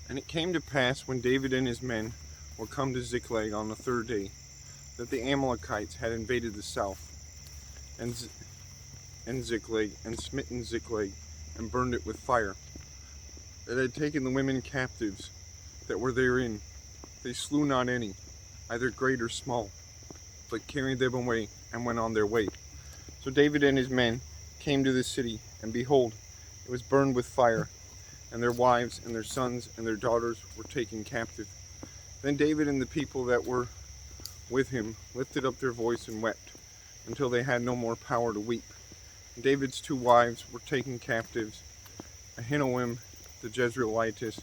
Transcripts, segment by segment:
And it came to pass, when David and his men were come to Ziklag on the third day, that the Amalekites had invaded the south, and Ziklag, and smitten Ziklag, and burned it with fire. That had taken the women captives that were therein. They slew not any, either great or small, but carried them away, and went on their way. So David and his men came to the city, and behold, it was burned with fire, and their wives and their sons and their daughters were taken captive. Then David and the people that were with him lifted up their voice and wept, until they had no more power to weep. And David's two wives were taken captives, Ahinoam the Jezreelitess,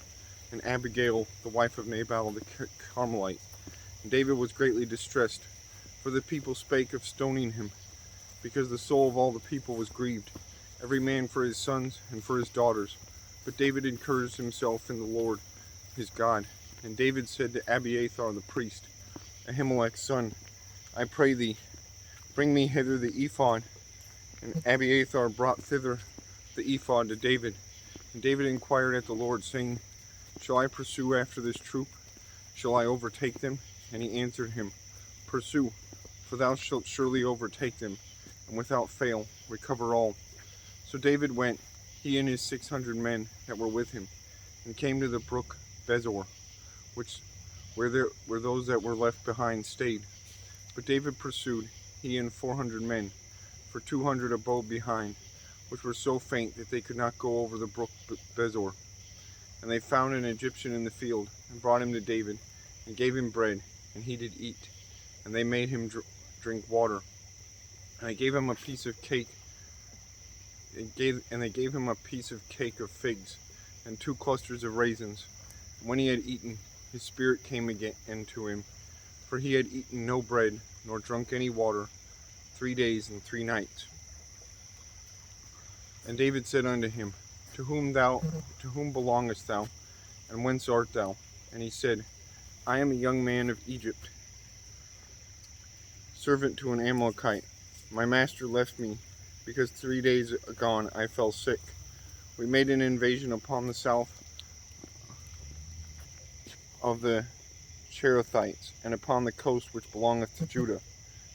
and Abigail the wife of Nabal the Carmelite. And David was greatly distressed, for the people spake of stoning him, because the soul of all the people was grieved, every man for his sons and for his daughters. But David encouraged himself in the Lord his God. And David said to Abiathar the priest, Ahimelech's son, I pray thee, bring me hither the ephod. And Abiathar brought thither the ephod to David. And David inquired at the Lord, saying, Shall I pursue after this troop? Shall I overtake them? And he answered him, Pursue, for thou shalt surely overtake them, and without fail recover all. So David went, he and his 600 men that were with him, and came to the brook Bezor, where those that were left behind stayed. But David pursued, he and 400 men, for 200 abode behind, which were so faint that they could not go over the brook Bezor. And they found an Egyptian in the field, and brought him to David, and gave him bread, and he did eat. And they made him drink water. And they gave him a piece of cake, and they gave him a piece of cake of figs, and 2 clusters of raisins. And when he had eaten, his spirit came again into him, for he had eaten no bread, nor drunk any water, 3 days and 3 nights. And David said unto him, To whom belongest thou, and whence art thou? And he said, I am a young man of Egypt, servant to an Amalekite. My master left me, because 3 days agone I fell sick. We made an invasion upon the south of the Cherethites, and upon the coast which belongeth to Judah,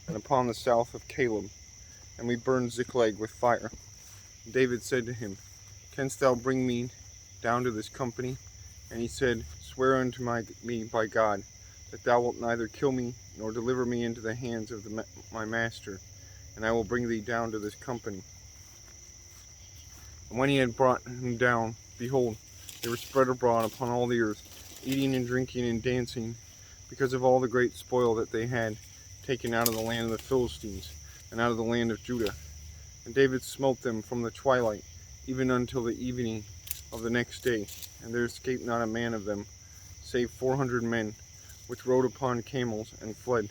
and upon the south of Caleb, and we burned Ziklag with fire. And David said to him, Canst thou bring me down to this company? And he said, Swear unto me by God, that thou wilt neither kill me, nor deliver me into the hands of my master, and I will bring thee down to this company. And when he had brought him down, behold, they were spread abroad upon all the earth, eating and drinking and dancing, because of all the great spoil that they had taken out of the land of the Philistines, and out of the land of Judah. And David smote them from the twilight, even until the evening of the next day, and there escaped not a man of them, save 400 men, which rode upon camels and fled.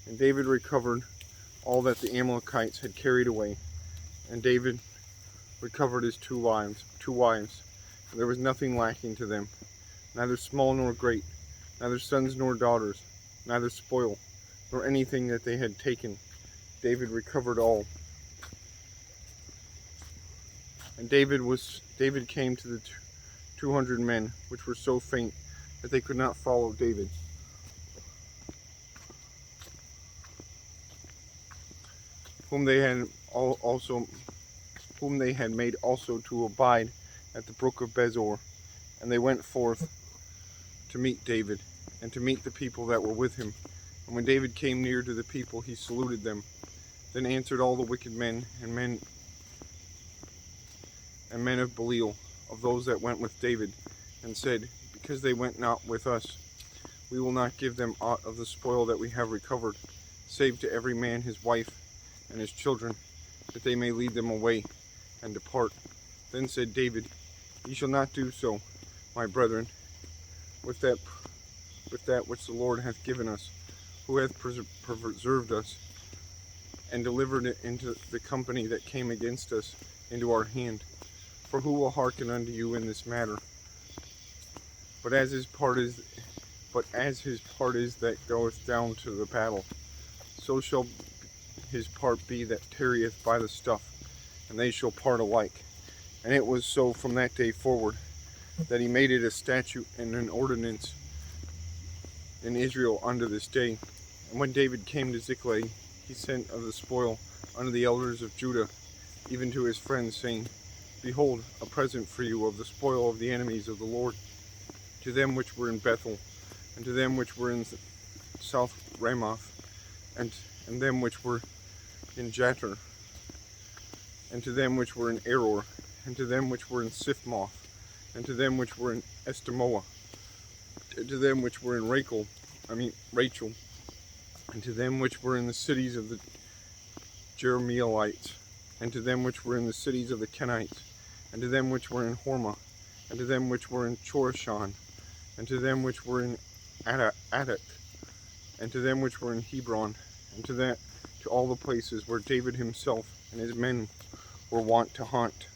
And David recovered all that the Amalekites had carried away. And David recovered his two wives. And there was nothing lacking to them, neither small nor great, neither sons nor daughters, neither spoil, nor anything that they had taken. David recovered all. And David came to the 200 men, which were so faint that they could not follow David. Whom they had made also to abide at the brook of Bezor. And they went forth to meet David, and to meet the people that were with him. And when David came near to the people, he saluted them. Then answered all the wicked men and men of Belial, of those that went with David, and said, Because they went not with us, we will not give them aught of the spoil that we have recovered, save to every man his wife and his children, that they may lead them away and depart. Then said David, Ye shall not do so, my brethren, with that which the Lord hath given us, who hath preserved us, and delivered it into the company that came against us into our hand. For who will hearken unto you in this matter? But as his part is that goeth down to the battle, so shall his part be that tarrieth by the stuff, and they shall part alike. And it was so from that day forward. that he made it a statute and an ordinance in Israel unto this day. And when David came to Ziklag, he sent of the spoil unto the elders of Judah, even to his friends, saying, Behold, a present for you of the spoil of the enemies of the Lord, to them which were in Bethel, and to them which were in South Ramoth, and them which were in Jatir, and to them which were in Eror, and to them which were in Siphmoth, and to them which were in Estemoa, and to them which were in Rachel, and to them which were in the cities of the Jerahmeelites, and to them which were in the cities of the Kenites, and to them which were in Hormah, and to them which were in Chorashan, and to them which were in Adak, and to them which were in Hebron, and to all the places where David himself and his men were wont to haunt.